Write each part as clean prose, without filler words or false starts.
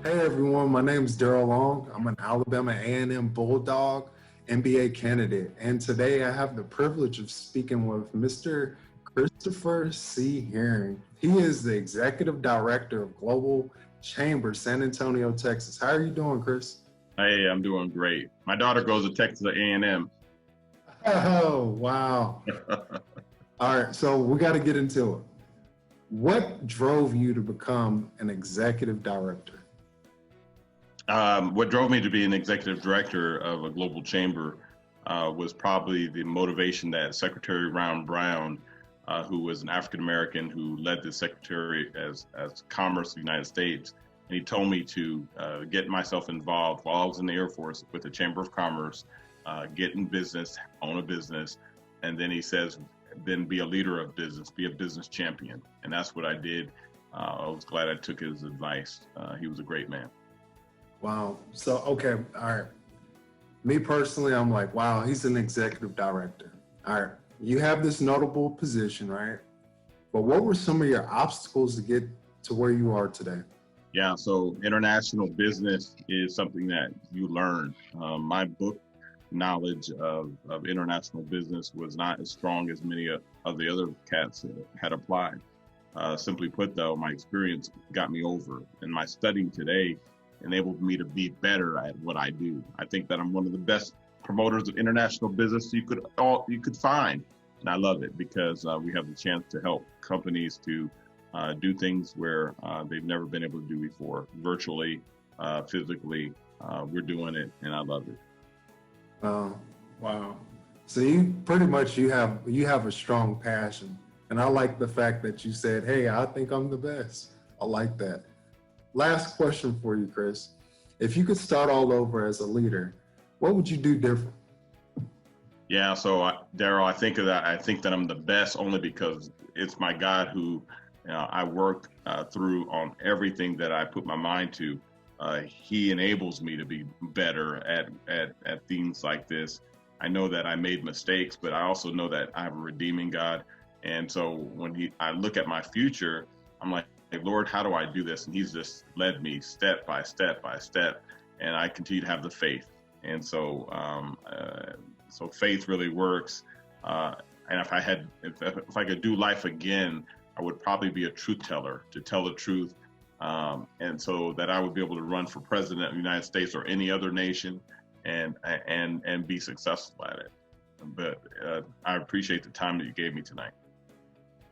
Hey everyone, my name is Daryl Long. I'm an Alabama A&M Bulldog MBA candidate, and today I have the privilege of speaking with Mr. Christopher C. Herring. He is the Executive Director of Global Chamber, San Antonio, Texas. How are you doing, Chris? Hey, I'm doing great. My daughter goes to Texas A&M. Oh, wow. All right, so we got to get into it. What drove you to become an executive director? What drove me to be an executive director of a global chamber was probably the motivation that Secretary Ron Brown, who was an African American who led the Secretary as Commerce of the United States, and he told me to get myself involved while I was in the Air Force with the Chamber of Commerce, get in business, own a business, and then he says, then be a leader of business, be a business champion, and that's what I did. I was glad I took his advice. He was a great man. Wow. So, okay, all right. Me personally, I'm like, wow, he's an executive director. All right. You have this notable position, right? But what were some of your obstacles to get to where you are today? Yeah, so international business is something that you learn. My book knowledge of international business was not as strong as many of the other cats had applied. Simply put, though, my experience got me over, and my studying today enabled me to be better at what I do. I think that I'm one of the best promoters of international business you could find, and I love it because we have the chance to help companies to do things where they've never been able to do before, virtually, physically. We're doing it, and I love it. Oh, wow. So you pretty much you have a strong passion. And I like the fact that you said, hey, I think I'm the best. I like that. Last question for you, Chris. If you could start all over as a leader, what would you do different? Yeah, so Daryl, I think of that. I think that I'm the best only because it's my God who I work through on everything that I put my mind to. He enables me to be better at things like this. I know that I made mistakes, but I also know that I have a redeeming God. And so when I look at my future, I'm like, hey, Lord, how do I do this? And He's just led me step by step by step, and I continue to have the faith. And so faith really works. And if I could do life again, I would probably be a truth teller to tell the truth, and so that I would be able to run for president of the United States or any other nation, and be successful at it. But I appreciate the time that you gave me tonight.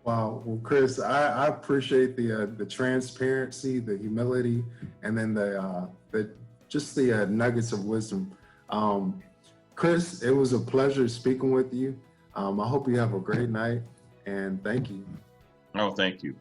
Wow. Well, Chris, I appreciate the transparency, the humility, and then the just the nuggets of wisdom. Um, Chris, it was a pleasure speaking with you. I hope you have a great night, and thank you. Oh, thank you.